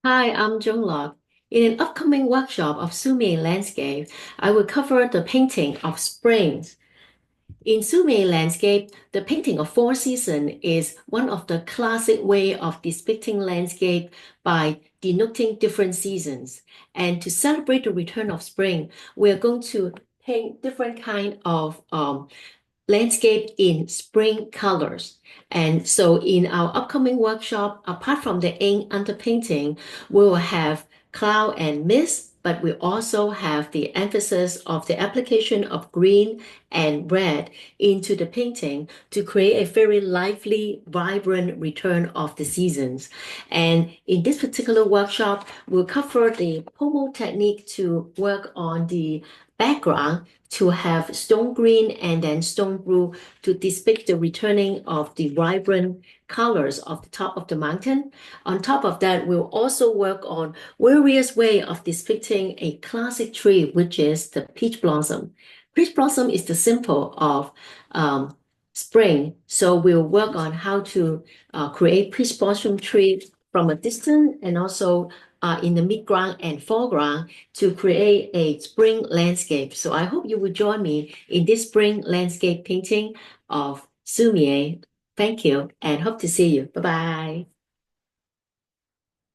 Hi, I'm Joan Lok. In an upcoming workshop of Sumi landscape, I will cover the painting of springs. In Sumi landscape, the painting of four seasons is one of the classic way of depicting landscape by denoting different seasons. And to celebrate the return of spring, we are going to paint different kind of landscape in spring colors. And so in our upcoming workshop, apart from the ink underpainting, we will have cloud and mist, but we also have the emphasis of the application of green and red into the painting to create a very lively, vibrant return of the seasons. And in this particular workshop, we'll cover the pomo technique to work on the background to have stone green and then stone blue to depict the returning of the vibrant colors of the top of the mountain. On top of that, we'll also work on various way of depicting a classic tree, which is the peach blossom. Peach blossom is the symbol of spring, so we'll work on how to create peach blossom tree from a distance and also in the midground and foreground to create a spring landscape. So I hope you will join me in this spring landscape painting of Sumi-e. Thank you and hope to see you. Bye bye.